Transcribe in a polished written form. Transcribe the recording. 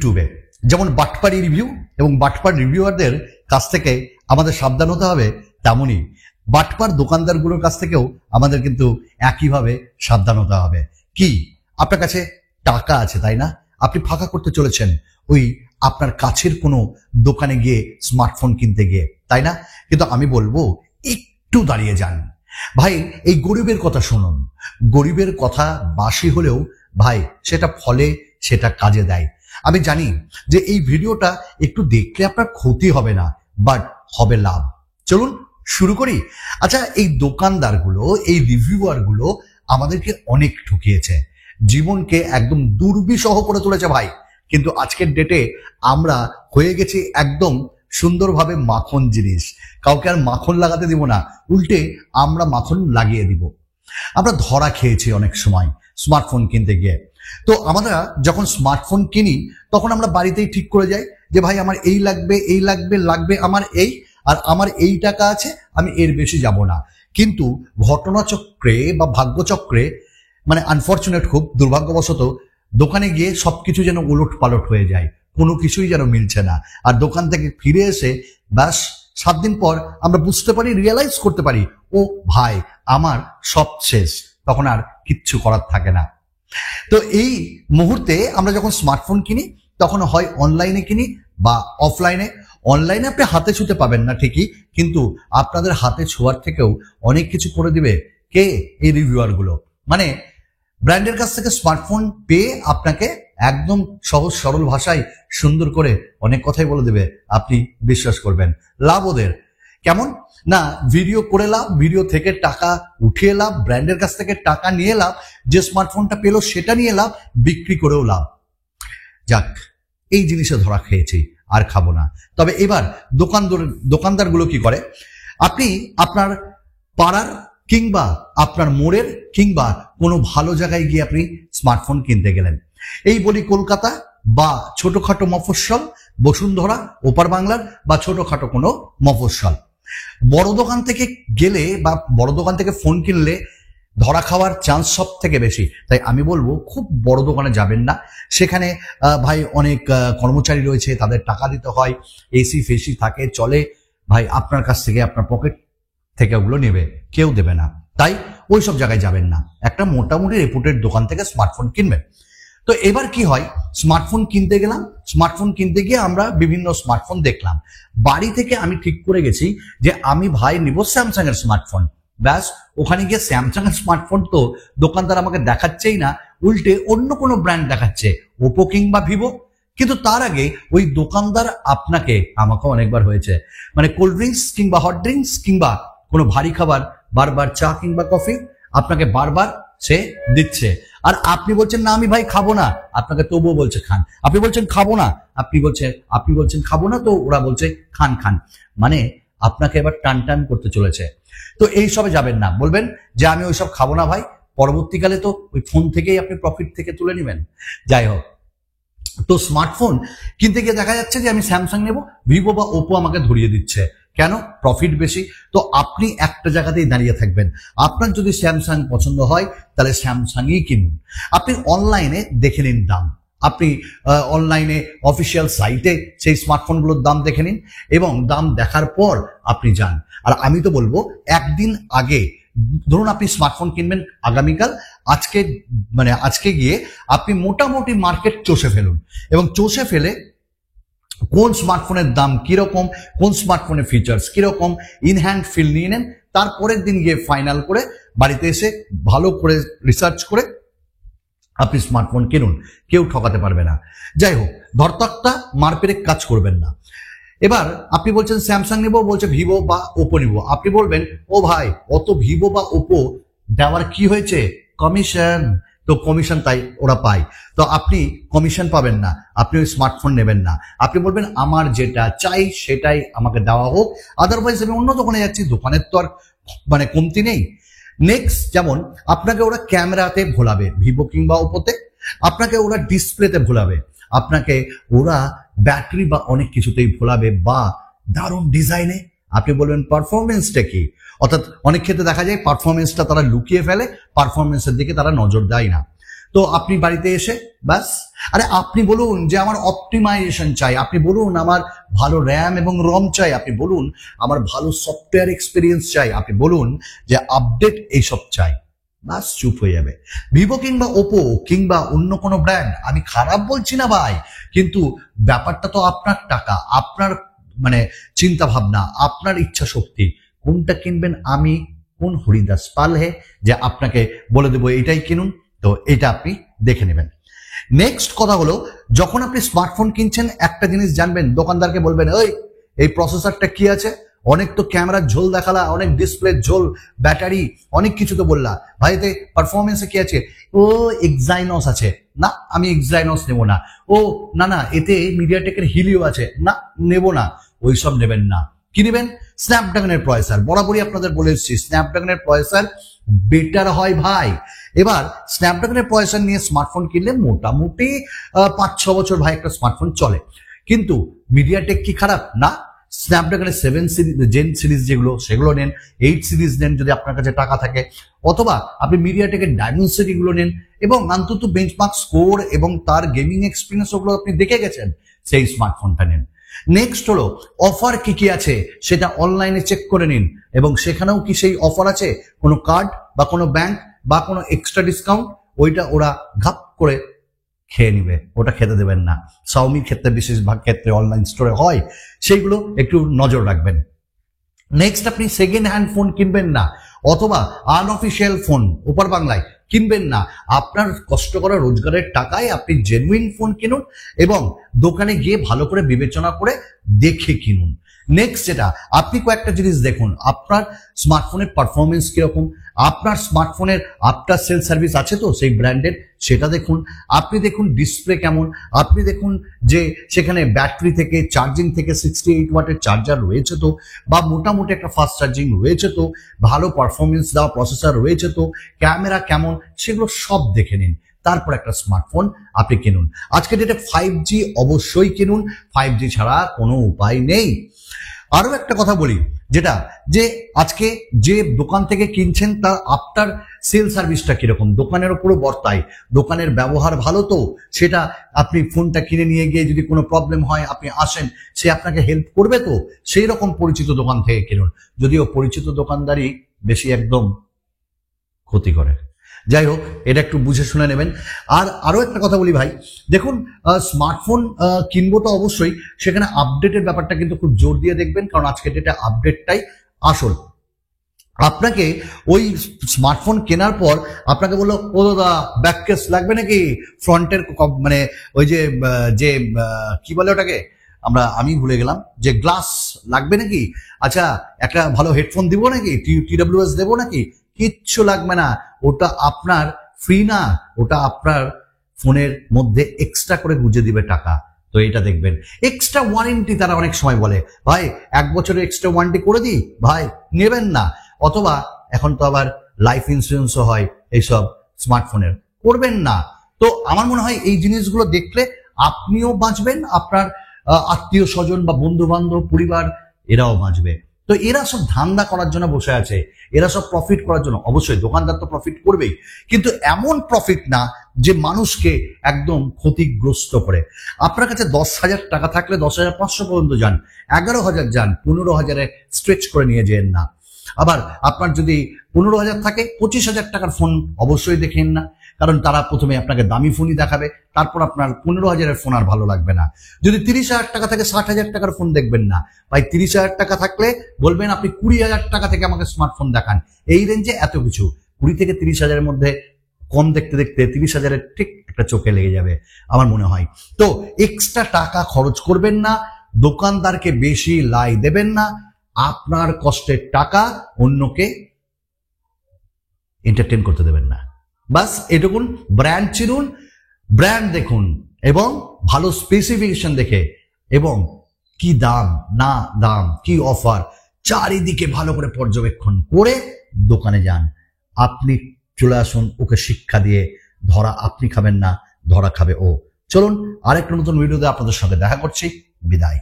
ইউটিউবে যেমন বাটপারি রিভিউ এবং বাটপার রিভিউয়ারদের কাছ থেকে আমাদের সাবধান হতে হবে, তেমনই বাটপার দোকানদারগুলোর কাছ থেকেও আমাদের কিন্তু একইভাবে সাবধান হতে হবে। কি, আপনার কাছে টাকা আছে তাই না, আপনি ফাঁকা করতে চলেছেন ওই আপনার কাছের কোনো দোকানে গিয়ে স্মার্টফোন কিনতে গিয়ে, তাই না? কিন্তু আমি বলবো একটু দাঁড়িয়ে যান ভাই, এই গরিবের কথা শুনুন। গরিবের কথা বাসি হলেও ভাই সেটা ফলে, সেটা কাজে দেয়। আমি জানি যে এই ভিডিওটা একটু দেখলে আপনার ক্ষতি হবে না, বাট হবে লাভ। চলুন শুরু করি। আচ্ছা, এই দোকানদারগুলো, এই রিভিউয়ারগুলো আমাদেরকে অনেক ঠকিয়েছে, জীবনকে একদম দুর্বিষহ করে তুলেছে ভাই। কিন্তু আজকের ডেটে আমরা হয়ে গেছি একদম সুন্দরভাবে মাখন জিনিস। কাউকে আর মাখন লাগাতে দিব না, উল্টে আমরা মাখন লাগিয়ে দিব। আমরা ধরা খেয়েছি অনেক সময় স্মার্টফোন কিনতে গিয়ে। তো আমরা যখন স্মার্টফোন কিনি তখন আমরা বাড়িতেই ঠিক করে যাই যে ভাই আমার এই লাগবে, এই লাগবে, লাগবে আমার এই, আর আমার এই টাকা আছে, আমি এর বেশি যাব না। কিন্তু ঘটনাচক্রে বা ভাগ্যচক্রে, মানে আনফরচুনেট, খুব দুর্ভাগ্যবশত দোকানে গিয়ে সবকিছু যেন উলট পালট হয়ে যায়, কোনো কিছুই যেন মিলছে না। আর দোকান থেকে ফিরে এসে ব্যাস 7 দিন পর আমরা বুঝতে পারি, রিয়েলাইজ করতে পারি, ও ভাই আমার সব শেষ, তখন আর কিচ্ছু করার থাকে না। তো এই মুহূর্তে আমরা যখন স্মার্টফোন কিনি তখন হয় অনলাইনে কিনি বা অফলাইনে। অনলাইনে আপনি হাতে ছুঁতে পাবেন না ঠিকই, কিন্তু আপনাদের হাতে ছোঁয়ার থেকেও অনেক কিছু করে দিবে কে? এই রিভিউয়ারগুলো। মানে ব্র্যান্ডের কাছ থেকে স্মার্টফোন পেয়ে আপনাকে একদম সহজ সরল ভাষায় সুন্দর করে অনেক কথাই বলে দেবে, আপনি বিশ্বাস করবেন। লাভ ওদের কেমন না, ভিডিও করে লাভ, ভিডিও থেকে টাকা উঠিয়ে লাভ, ব্র্যান্ডের কাছ থেকে টাকা নিয়ে লাভ, যে স্মার্টফোনটা পেলো সেটা নিয়ে লাভ, বিক্রি করেও লাভ। যাক, এই জিনিসে ধরা খেয়েছি, আর খাবো না। তবে এবার দোকানদারগুলো কি করে, আপনি আপনার পাড়ার কিংবা আপনার মোড়ের কিংবা কোনো ভালো জায়গায় গিয়ে আপনি স্মার্টফোন কিনতে গেলেন, এই বলি কলকাতা বা ছোটখাটো মফস্বল, বসুন্ধরা, ওপার বাংলার বা ছোটখাটো কোনো মফস্বল, বড় দোকান থেকে গেলে বা বড় দোকান থেকে ফোন কিনলে ধরা খাওয়ার চান্স সব থেকে বেশি। তাই আমি বলবো খুব বড় দোকানে যাবেন না। সেখানে ভাই অনেক কর্মচারী রয়েছে, তাদের টাকা দিতে হয়, এসি ফেসি থাকে, চলে ভাই, আপনার কাছ থেকে আপনার পকেট থেকে ওগুলো নেবে, কেউ দেবে না। তাই ওই সব জায়গায় যাবেন না, একটা মোটামুটি রেপুটেড দোকান থেকে স্মার্টফোন কিনবেন। তো এবার কি হয়, স্মার্টফোন কিনতে গেলাম, স্মার্টফোন কিনতে গিয়ে আমরা বিভিন্ন স্মার্টফোন দেখলাম। বাড়ি থেকে আমি ঠিক করে গেছি যে আমি ভাই নিব স্যামসাং এর স্মার্টফোন। ব্যাস, ওখানে গিয়ে স্যামসাং এর স্মার্টফোন তো দোকানদার আমাকে দেখাচ্ছেই না, উল্টে অন্য কোনো ব্র্যান্ড দেখাচ্ছে, ওপো কিংবা ভিভো। কিন্তু তার আগে ওই দোকানদার আপনাকে, আমাকেও অনেকবার হয়েছে, মানে কোল্ড ড্রিঙ্কস কিংবা হট ড্রিঙ্কস কিংবা কোনো ভারী খাবার, বারবার চা কিংবা কফি আপনাকে বারবার সে দিচ্ছে, আর আপনি বলছেন না আমি ভাই খাবো না, আপনাকে তবুও বলছে খান। আপনি বলছেন খাবো না, আপনি বলছেন খাবো না, তো ওরা বলছে খান খান। মানে আপনাকে এবার টান টান করতে চলেছে। তো এই সবে যাবেন না, বলবেন যে আমি ওইসব খাবো না ভাই, পরবর্তীকালে তো ওই ফোন থেকেই আপনি প্রফিট থেকে তুলে নেবেন। যাই হোক, তো স্মার্টফোন কিনতে গিয়ে দেখা যাচ্ছে যে আমি স্যামসাং নেব, ভিভো বা ওপো আমাকে ধরিয়ে দিচ্ছে, কেন? প্রফিট বেশি। তো আপনি একটা জায়গাতেই দাঁড়িয়ে থাকবেন। আপনার যদি স্যামসাং পছন্দ হয় তাহলে স্যামসাংই কিনুন। আপনি অনলাইনে দেখে নিন দাম, আপনি অনলাইনে অফিসিয়াল সাইটে সেই স্মার্টফোনগুলোর দাম দেখে নিন, এবং দাম দেখার পর আপনি যান। আর আমি তো বলবো একদিন আগে, ধরুন আপনি স্মার্টফোন কিনবেন আগামীকাল, আজকে গিয়ে আপনি মোটামুটি মার্কেট চষে ফেলুন, এবং চষে ফেলে কোন স্মার্টফোনের দাম কিরকম, কোন স্মার্টফোনের ফিচার্স কিরকম, ইন হ্যান্ড ফিল নিয়ে নেন। তারপরের দিন গিয়ে ফাইনাল করে বাড়িতে এসে ভালো করে রিসার্চ করে আপনি স্মার্টফোন কিনুন, কেউ ঠকাতে পারবে না। যাই হোক, ধরতকটা মারপেরে কাজ করবেন না। এবার আপনি বলছেন স্যামসাং নিব, বলছে ভিভো বা ওপো নিব। আপনি বলবেন ও ভাই, অত ভিভো বা ওপো দেওয়ার কি হয়েছে? কমিশন, তো কমিশন তাই ওরা পায়, তো আপনি কমিশন পাবেন না, আপনি ওই স্মার্টফোন নেবেন না। আপনি বলবেন আমার যেটা চাই সেটাই আমাকে দেওয়া হোক, আদারওয়াইজ আমি অন্য দোকানে যাচ্ছি, দোকানের তো আর কমতি নেই। নেক্সট, যেমন আপনাকে ওরা ক্যামেরাতে ভোলাবে ভিভো কিংবা ওপোতে, আপনাকে ওরা ডিসপ্লেতে ভোলাবে, আপনাকে ওরা ব্যাটারি বা অনেক কিছুতেই ভোলাবে, বা দারুণ ডিজাইনে। আপনি বলবেন পারফরমেন্সটা কি? অর্থাৎ অনেক ক্ষেত্রে দেখা যায় পারফরমেন্সটা তারা লুকিয়ে ফেলে, পারফরমেন্সের দিকে তারা নজর দেয় না। তো আপনি বাড়িতে এসে ব্যাস, আরে আপনি বলুন যে আমার অপটিমাইজেশন চাই, আপনি বলুন আমার ভালো র্যাম এবং রম চাই, আপনি বলুন আমার ভালো সফটওয়্যার এক্সপিরিয়েন্স চাই, আপনি বলুন যে আপডেট এইসব চাই, বাস চুপ হয়ে যাবে। ভিভো কিংবা ওপো কিংবা অন্য কোনো ব্র্যান্ড, আমি খারাপ বলছি না ভাই, কিন্তু ব্যাপারটা তো আপনার টাকা, আপনার মানে চিন্তা ভাবনা, আপনার ইচ্ছা শক্তি, কোনটা কিনবেন আমি কোন হরিদাস পাল হে যে আপনাকে বলে দেবো এটাই কিনুন, তো এটা আপনি দেখে নেবেন। নেক্সট কথা হলো, যখন আপনি স্মার্টফোন কিনছেন একটা জিনিস জানবেন, দোকানদারকে বলবেন ওই এই প্রসেসরটা কি আছে, অনেক তো ক্যামেরার ঝোল দেখালা, অনেক ডিসপ্লের ঝোল, ব্যাটারি, অনেক কিছু তো বললা, ভাই এতে পারফরমেন্সে কি আছে, ও এক্সাইনস আছে, না আমি এক্সাইনস নেবো না, ও না না এতে মিডিয়াটেকের হিলিও আছে, না নেব না, ওইসব নেবেন না। কি নেবেন? স্ন্যাপড্রাগনের প্রসেসর। বরাবরই আপনাদের বলে এসেছি স্ন্যাপড্রাগনের প্রসেসর বেটার হয় ভাই। এবার স্ন্যাপড্রাগনের প্রসেসর নিয়ে স্মার্টফোন কিনলে মোটামুটি 5-6 বছর ভাই একটা স্মার্টফোন চলে, কিন্তু মিডিয়াটেক কি খারাপ? না। স্ন্যাপড্রাগনের 7 সিরিজ জেন সিরিজ যেগুলো সেগুলো নেন, 8 সিরিজ নেন যদি আপনার কাছে টাকা থাকে, অথবা আপনি মিডিয়াটেকের ডায়মেনসিটি গুলো নেন, এবং অন্তত বেঞ্চমার্ক স্কোর এবং তার গেমিং এক্সপিরিয়েন্স ওগুলো আপনি দেখে গেছেন, সেই স্মার্টফোনটা নেন। নেক্সট হলো অফার কি কি আছে সেটা অনলাইনে চেক করে নিন, এবং সেখানেও কি সেই অফার আছে, কোনো কার্ড বা কোনো ব্যাংক বা কোনো এক্সট্রা ডিসকাউন্ট, ওইটা ওরা ঘাপ করে খেয়ে নিবে, ওটা খেতে দেবেন না। শাওমির ক্ষেত্রে বেশিরভাগ ক্ষেত্রে অনলাইন স্টোরে হয়, সেইগুলো একটু নজর রাখবেন। নেক্সট, আপনি সেকেন্ড হ্যান্ড ফোন কিনবেন না, অথবা আনঅফিসিয়াল ফোন ওপার বাংলায় কিনবেন না। আপনার কষ্ট করা রোজগারের টাকায় আপনি জেনুইন ফোন কিনুন, এবং দোকানে গিয়ে ভালো করে বিবেচনা করে দেখে কিনুন। নেক্সট যেটা, আপনি কয়েকটা জিনিস দেখুন, আপনার স্মার্টফোনের পারফরমেন্স কিরকম, আপনার স্মার্টফোনের আফটার সেল সার্ভিস আছে তো সেই ব্র্যান্ডের, সেটা দেখুন। আপনি দেখুন ডিসপ্লে কেমন, আপনি দেখুন যে সেখানে ব্যাটারি থেকে চার্জিং থেকে 68 ওয়াটের চার্জার রয়েছে তো, বা মোটামুটি একটা ফাস্ট চার্জিং রয়েছে তো, ভালো পারফরমেন্স দেওয়া প্রসেসর রয়েছে তো, ক্যামেরা কেমন, সেগুলো সব দেখে নিন, তারপর একটা স্মার্টফোন আপনি কিনুন। আজকে ডেটে 5G অবশ্যই কিনুন, 5G ছাড়া কোনো উপায় নেই। আরো একটা কথা বলি, যেটা যে আজকে যে দোকান থেকে কিনছেন তার আফটার সেল সার্ভিসটা কিরকম, দোকানের উপরও বর্তায়, দোকানের ব্যবহার ভালো তো, সেটা আপনি ফোনটা কিনে নিয়ে গিয়ে যদি কোনো প্রবলেম হয় আপনি আসেন, সে আপনাকে হেল্প করবে তো, সেই রকম পরিচিত দোকান থেকে কিনুন। যদিও পরিচিত দোকানদারই বেশি একদম ক্ষতি করে। যাই হোক, এটা একটু বুঝে শুনে নেবেন। আর আরো একটা কথা বলি ভাই, দেখুন স্মার্টফোন কিনবো তো অবশ্যই, সেখানে আপডেটের ব্যাপারটা কিন্তু খুব জোর দিয়ে দেখবেন, কারণ আজকে ডেটে আপডেটটাই আসল। আপনাকে ওই স্মার্টফোন কেনার পর আপনাকে বললো, ও দাদা ব্যাক কেস লাগবে নাকি, ফ্রন্টের মানে ওই যে যে কি বলে ওটাকে, আমি ভুলে গেলাম, যে গ্লাস লাগবে নাকি, আচ্ছা একটা ভালো হেডফোন দিব নাকি, TWS দেবো নাকি, কিচ্ছু লাগবে না, ওটা আপনার ফ্রি না, ওটা আপনার ফোনের মধ্যে এক্সট্রা করে গুঁজে দিবে টাকা। তো এটা দেখবেন। এক্সট্রা ওয়ারেন্টি তারা অনেক সময় বলে, ভাই 1 বছরের এক্সট্রা ওয়ারেন্টি করে দিই, ভাই নেবেন না। অথবা এখন তো আবার লাইফ ইন্স্যুরেন্সও হয় এইসব স্মার্টফোনের, করবেন না। তো আমার মনে হয় এই জিনিসগুলো দেখলে আপনিও বাঁচবেন, আপনার আত্মীয় স্বজন বা বন্ধু বান্ধব পরিবার এরাও বাঁচবে। তো এরা সব ধান্দা করার জন্য বসে আছে, এরা সব প্রফিট করার জন্য। অবশ্যই দোকানদার তো প্রফিট করবেই, কিন্তু এমন প্রফিট না যে মানুষকে একদম ক্ষতিগ্রস্ত করে। আপনার কাছে 10,000 টাকা থাকলে 10,500 পর্যন্ত যান, 11,000 যান, 15,000-এ স্ট্রেচ করে নিয়ে যেন না। আবার আপনার যদি 15,000 থাকে, 25,000 টাকার ফোন অবশ্যই দেখেন না, কারণ তারা প্রথমে আপনাকে দামি ফোনই দেখাবে, তারপর আপনার 15,000-এর ফোন আর ভালো লাগবে না। যদি 30,000 টাকা থাকে, 60,000 টাকার ফোন দেখবেন না ভাই। 30,000 টাকা থাকলে বলবেন আপনি 20,000 টাকা থেকে আমাকে স্মার্টফোন দেখান। এই রেঞ্জে এত কিছু, 20 থেকে 30,000-এর মধ্যে কম দেখতে দেখতে 30,000-এর ঠিক একটা চোখে লেগে যাবে আমার মনে হয়। তো এক্সট্রা টাকা খরচ করবেন না, দোকানদারকে বেশি লাই দেবেন না, আপনার কষ্টের টাকা অন্যকে এন্টারটেন করতে দেবেন না, বাস এটুকুন। ব্র্যান্ড চিনুন, ব্র্যান্ড দেখুন, এবং ভালো স্পেসিফিকেশন দেখে, এবং কি দাম না দাম, কি অফার, চারিদিকে ভালো করে পর্যবেক্ষণ করে দোকানে যান। আপনি চলে আসুন ওকে শিক্ষা দিয়ে, ধরা আপনি খাবেন না, ধরা খাবে ও। চলুন আরেকটা নতুন ভিডিওতে আপনাদের সঙ্গে দেখা করছি, বিদায়।